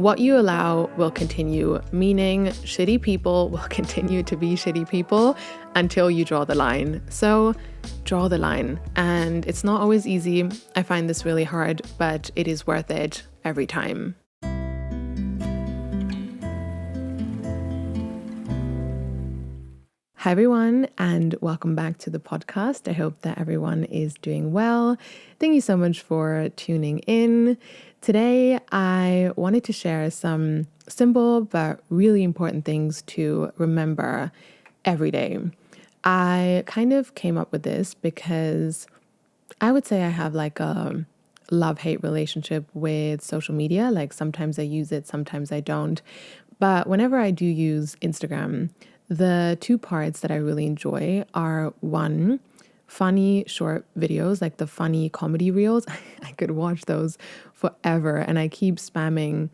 What you allow will continue, meaning shitty people will continue to be shitty people until you draw the line. So draw the line. And it's not always easy. I find this really hard, but it is worth it every time. Hi everyone, and welcome back to the podcast. I hope that everyone is doing well. Thank you so much for tuning in. Today, I wanted to share some simple but really important things to remember every day. I kind of came up with this because I would say I have like a love-hate relationship with social media. Like sometimes I use it, sometimes I don't. But whenever I do use Instagram, the two parts that I really enjoy are one, funny short videos, like the funny comedy reels. I could watch those forever. And I keep spamming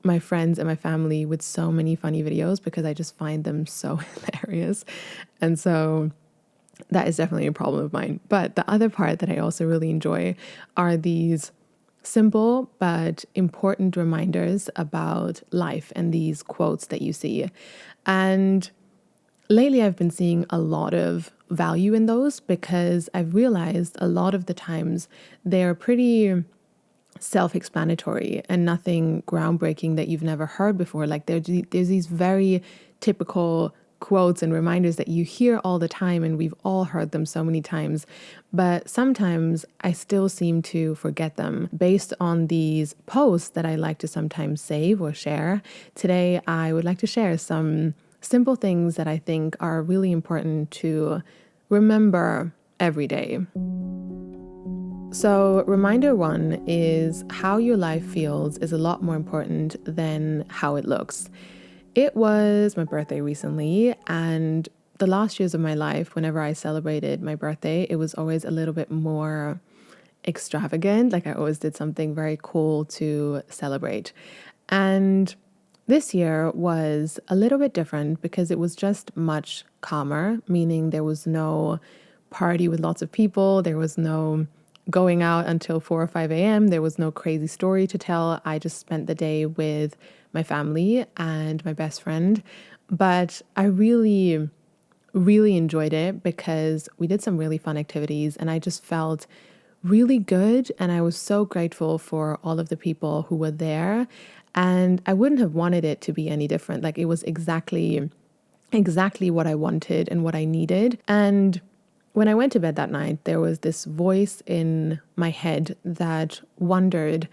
my friends and my family with so many funny videos because I just find them so hilarious. And so that is definitely a problem of mine. But the other part that I also really enjoy are these simple but important reminders about life and these quotes that you see. And lately, I've been seeing a lot of value in those because I've realized a lot of the times they're pretty self-explanatory and nothing groundbreaking that you've never heard before. Like there's these very typical quotes and reminders that you hear all the time, and we've all heard them so many times. But sometimes I still seem to forget them based on these posts that I like to sometimes save or share. Today, I would like to share some simple things that I think are really important to remember every day. So, reminder one is how your life feels is a lot more important than how it looks. It was my birthday recently, and the last years of my life, whenever I celebrated my birthday, it was always a little bit more extravagant. Like I always did something very cool to celebrate. And this year was a little bit different because it was just much calmer, meaning there was no party with lots of people. There was no going out until 4 or 5 a.m. There was no crazy story to tell. I just spent the day with my family and my best friend. But I really, really enjoyed it because we did some really fun activities and I just felt really good. And I was so grateful for all of the people who were there. And I wouldn't have wanted it to be any different. Like it was exactly what I wanted and what I needed. And when I went to bed that night, there was this voice in my head that wondered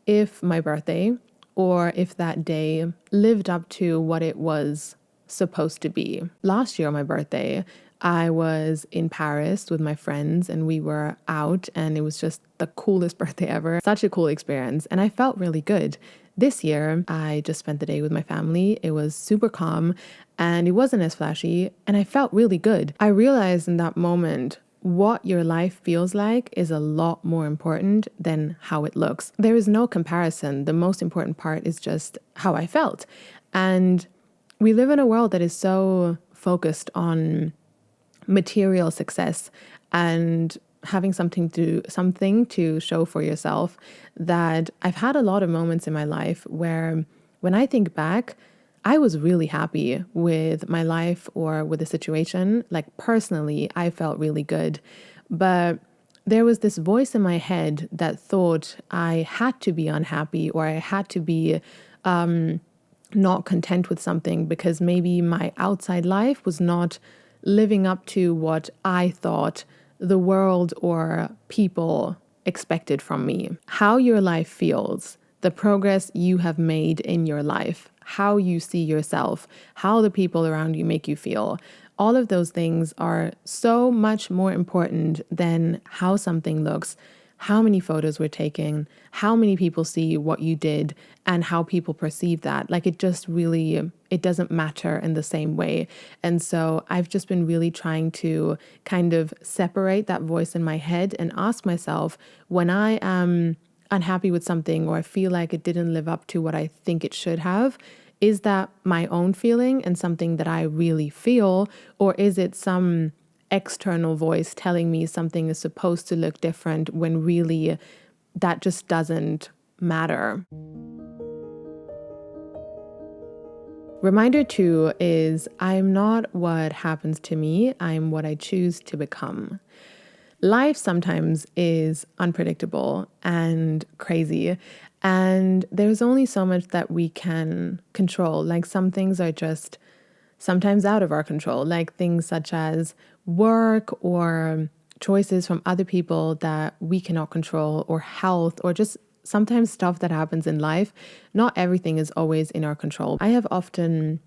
if my birthday or if that day lived up to what it was supposed to be. Last year on my birthday, I was in Paris with my friends and we were out and it was just the coolest birthday ever. Such a cool experience. And I felt really good. This year, I just spent the day with my family. It was super calm and it wasn't as flashy and I felt really good. I realized in that moment, what your life feels like is a lot more important than how it looks. There is no comparison. The most important part is just how I felt. And we live in a world that is so focused on material success and having something to show for yourself, that I've had a lot of moments in my life where when I think back, I was really happy with my life or with the situation. Like personally, I felt really good. But there was this voice in my head that thought I had to be unhappy or I had to be not content with something because maybe my outside life was not living up to what I thought the world or people expected from me. How your life feels, the progress you have made in your life, how you see yourself, how the people around you make you feel. All of those things are so much more important than how something looks, how many photos were taken, how many people see what you did, and how people perceive that. Like it doesn't matter in the same way. And so I've just been really trying to kind of separate that voice in my head and ask myself, when I am unhappy with something or I feel like it didn't live up to what I think it should have, is that my own feeling and something that I really feel, or is it some external voice telling me something is supposed to look different when really that just doesn't matter? Reminder 2 is I'm not what happens to me, I'm what I choose to become. Life sometimes is unpredictable and crazy, and there's only so much that we can control. Like some things are just sometimes out of our control, like things such as work or choices from other people that we cannot control, or health, or just sometimes stuff that happens in life. Not everything is always in our control. I have often,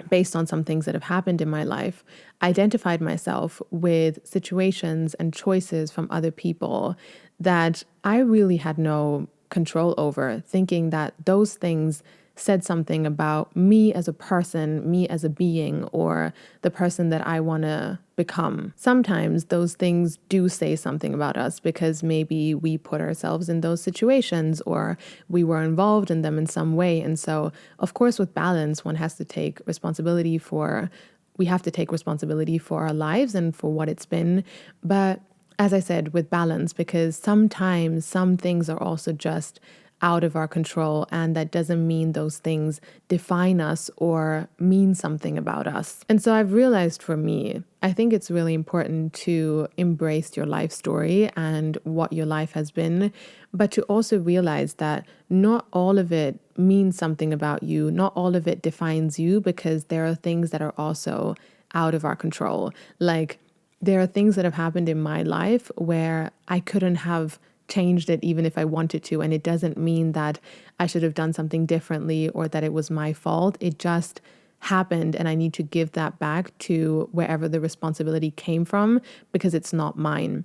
based on some things that have happened in my life, identified myself with situations and choices from other people that I really had no control over, thinking that those things said something about me as a person, me as a being, or the person that I want to become. Sometimes those things do say something about us because maybe we put ourselves in those situations or we were involved in them in some way. And so, of course, with balance, one has to take responsibility for, we have to take responsibility for our lives and for what it's been. But as I said, with balance, because sometimes some things are also just out of our control, and that doesn't mean those things define us or mean something about us. And so I've realized for me, I think it's really important to embrace your life story and what your life has been, but to also realize that not all of it means something about you, not all of it defines you, because there are things that are also out of our control. Like, there are things that have happened in my life where I couldn't have changed it even if I wanted to. And it doesn't mean that I should have done something differently or that it was my fault. It just happened, and I need to give that back to wherever the responsibility came from, because it's not mine.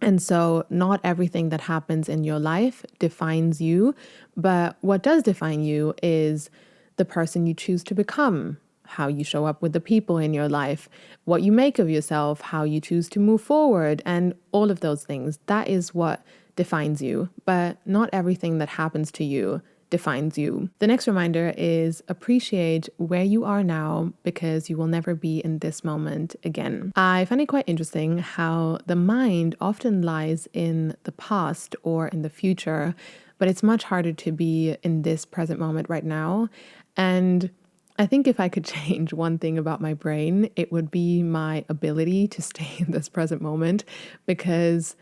And so not everything that happens in your life defines you, but what does define you is the person you choose to become, how you show up with the people in your life, what you make of yourself, how you choose to move forward, and all of those things. That is what defines you, but not everything that happens to you defines you. The next reminder is appreciate where you are now, because you will never be in this moment again. I find it quite interesting how the mind often lies in the past or in the future, but it's much harder to be in this present moment right now. And I think if I could change one thing about my brain, it would be my ability to stay in this present moment, because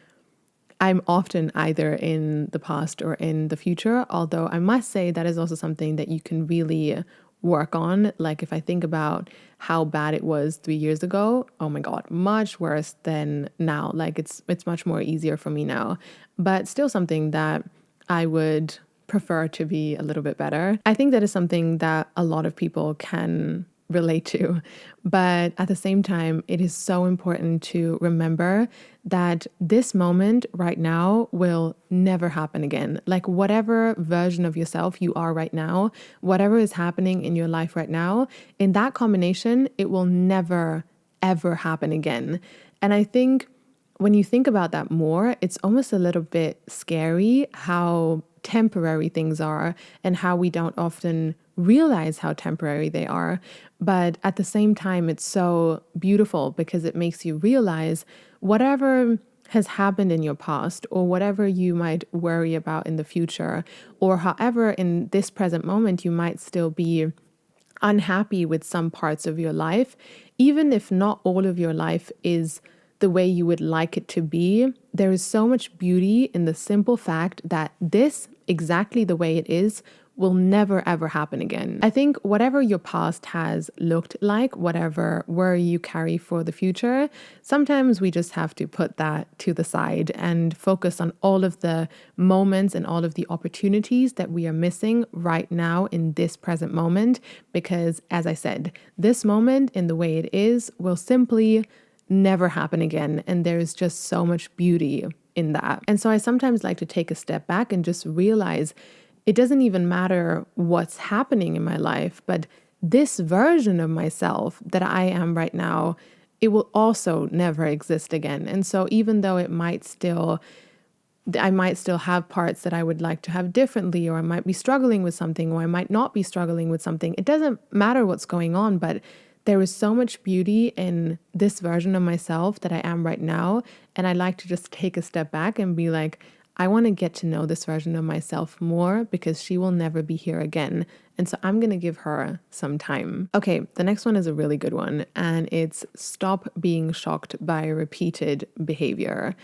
I'm often either in the past or in the future, although I must say that is also something that you can really work on. Like if I think about how bad it was 3 years ago, oh my God, much worse than now. Like it's much more easier for me now, but still something that I would prefer to be a little bit better. I think that is something that a lot of people can relate to. But at the same time, it is so important to remember that this moment right now will never happen again. Like whatever version of yourself you are right now, whatever is happening in your life right now, in that combination, it will never, ever happen again. And I think when you think about that more, it's almost a little bit scary how temporary things are and how we don't often realize how temporary they are. But at the same time, it's so beautiful because it makes you realize whatever has happened in your past or whatever you might worry about in the future, or however in this present moment you might still be unhappy with some parts of your life, even if not all of your life is the way you would like it to be, there is so much beauty in the simple fact that this, exactly the way it is, will never ever happen again. I think whatever your past has looked like, whatever worry you carry for the future, sometimes we just have to put that to the side and focus on all of the moments and all of the opportunities that we are missing right now in this present moment. Because as I said, this moment in the way it is will simply never happen again. And there's just so much beauty in that. And so I sometimes like to take a step back and just realize it doesn't even matter what's happening in my life, but this version of myself that I am right now, it will also never exist again. And so even though I might still have parts that I would like to have differently, or I might be struggling with something, or I might not be struggling with something. It doesn't matter what's going on, but there is so much beauty in this version of myself that I am right now. And I like to just take a step back and be like, I want to get to know this version of myself more because she will never be here again. And so I'm going to give her some time. Okay, the next one is a really good one, and it's stop being shocked by repeated behavior.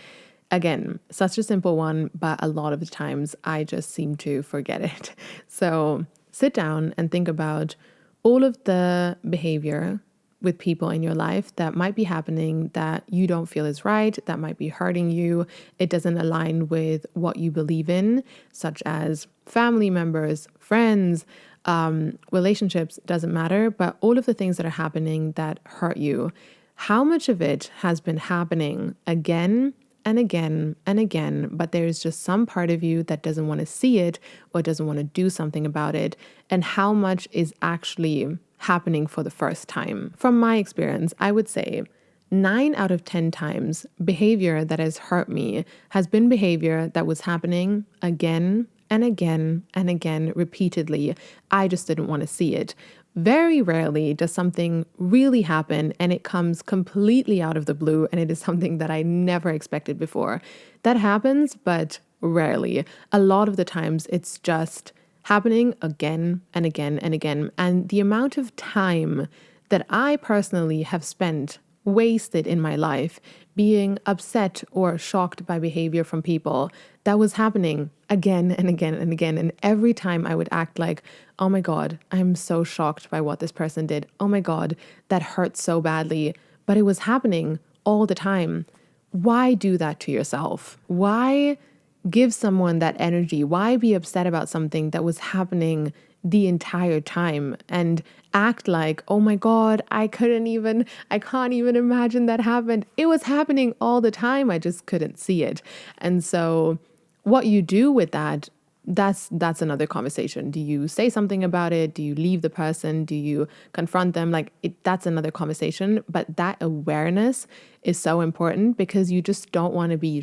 Again, such a simple one, but a lot of the times I just seem to forget it. So sit down and think about all of the behavior with people in your life that might be happening that you don't feel is right, that might be hurting you. It doesn't align with what you believe in, such as family members, friends, relationships, doesn't matter, but all of the things that are happening that hurt you. How much of it has been happening again and again and again, but there's just some part of you that doesn't want to see it or doesn't want to do something about it? And how much is actually happening for the first time? From my experience, I would say 9 out of 10 times behavior that has hurt me has been behavior that was happening again and again and again repeatedly. I just didn't want to see it. Very rarely does something really happen and it comes completely out of the blue and it is something that I never expected before. That happens, but rarely. A lot of the times it's just happening again and again and again. And the amount of time that I personally have spent wasted in my life being upset or shocked by behavior from people that was happening again and again and again. And every time I would act like, oh my God, I'm so shocked by what this person did. Oh my God, that hurt so badly. But it was happening all the time. Why do that to yourself? Why give someone that energy? Why be upset about something that was happening the entire time and act like, oh my God, I can't even imagine that happened. It was happening all the time. I just couldn't see it. And so what you do with that, that's another conversation. Do you say something about it? Do you leave the person? Do you confront them? That's another conversation. But that awareness is so important because you just don't want to be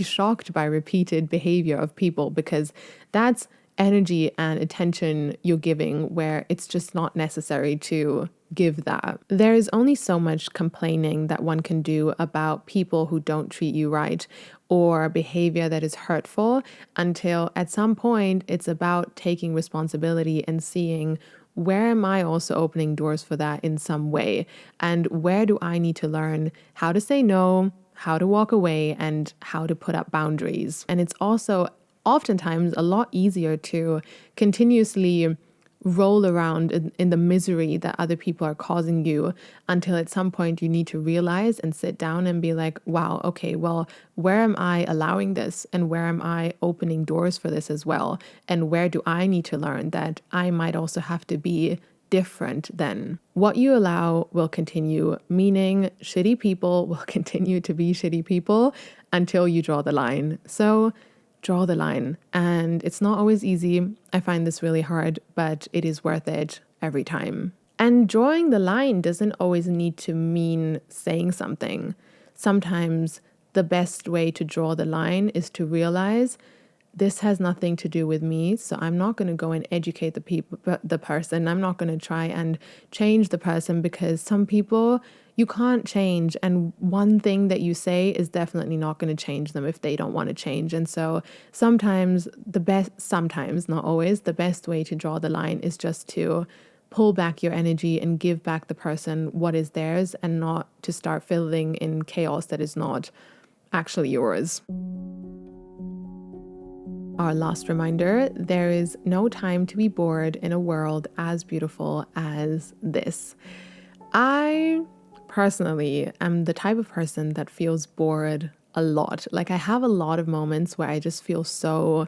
shocked by repeated behavior of people, because that's energy and attention you're giving where it's just not necessary to give that. There is only so much complaining that one can do about people who don't treat you right or behavior that is hurtful until at some point it's about taking responsibility and seeing, where am I also opening doors for that in some way? And where do I need to learn how to say no, how to walk away, and how to put up boundaries? And it's also oftentimes a lot easier to continuously roll around in the misery that other people are causing you until at some point you need to realize and sit down and be like, wow, okay, well, where am I allowing this? And where am I opening doors for this as well? And where do I need to learn that I might also have to be different then? What you allow will continue, meaning shitty people will continue to be shitty people until you draw the line. So draw the line. And it's not always easy. I find this really hard, but it is worth it every time. And drawing the line doesn't always need to mean saying something. Sometimes the best way to draw the line is to realize this has nothing to do with me, so I'm not going to go and educate the person. I'm not going to try and change the person, because some people you can't change, and one thing that you say is definitely not going to change them if they don't want to change. And so sometimes, not always, the best way to draw the line is just to pull back your energy and give back the person what is theirs, and not to start filling in chaos that is not actually yours. Our last reminder, there is no time to be bored in a world as beautiful as this. I personally am the type of person that feels bored a lot. Like, I have a lot of moments where I just feel so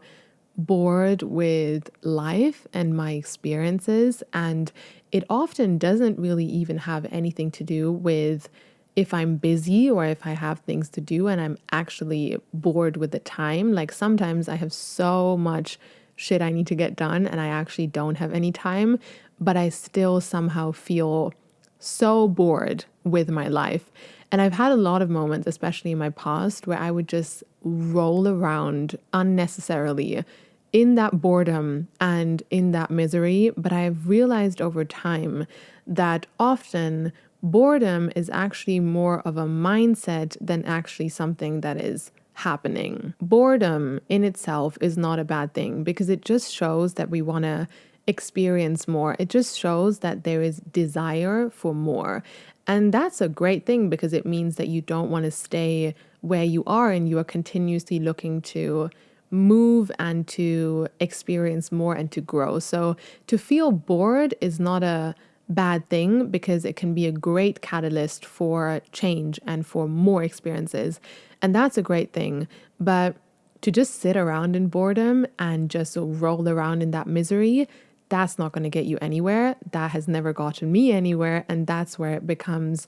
bored with life and my experiences, and it often doesn't really even have anything to do with if I'm busy or if I have things to do and I'm actually bored with the time. Like, sometimes I have so much shit I need to get done and I actually don't have any time, but I still somehow feel so bored with my life. And I've had a lot of moments, especially in my past, where I would just roll around unnecessarily in that boredom and in that misery. But I've realized over time that often boredom is actually more of a mindset than actually something that is happening. Boredom in itself is not a bad thing because it just shows that we want to experience more. It just shows that there is desire for more. And that's a great thing because it means that you don't want to stay where you are and you are continuously looking to move and to experience more and to grow. So to feel bored is not a bad thing because it can be a great catalyst for change and for more experiences. And that's a great thing. But to just sit around in boredom and just roll around in that misery, that's not going to get you anywhere. That has never gotten me anywhere. And that's where it becomes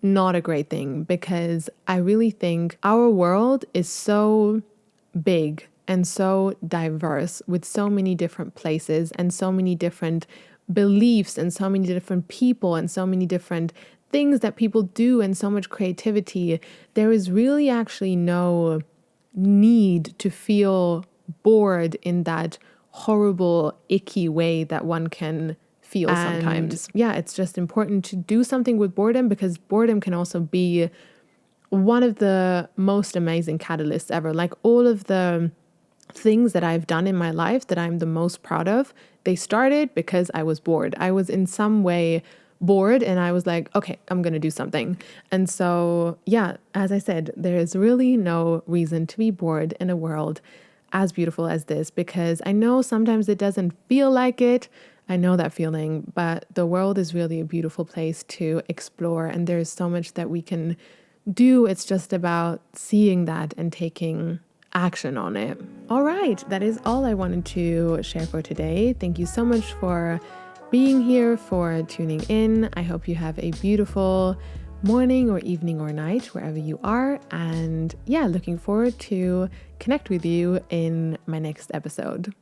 not a great thing, because I really think our world is so big and so diverse with so many different places and so many different beliefs and so many different people and so many different things that people do and so much creativity. There is really actually no need to feel bored in that horrible, icky way that one can feel sometimes. Yeah, it's just important to do something with boredom, because boredom can also be one of the most amazing catalysts ever. Like all of the things that I've done in my life that I'm the most proud of, they started because I was bored. I was in some way bored and I was like, okay, I'm going to do something. And so, yeah, as I said, there is really no reason to be bored in a world as beautiful as this, because I know sometimes it doesn't feel like it. I know that feeling, but the world is really a beautiful place to explore and there's so much that we can do. It's just about seeing that and taking action on it. All right, that is all I wanted to share for today. Thank you so much for being here, for tuning in. I hope you have a beautiful morning or evening or night wherever you are. And yeah, looking forward to connect with you in my next episode.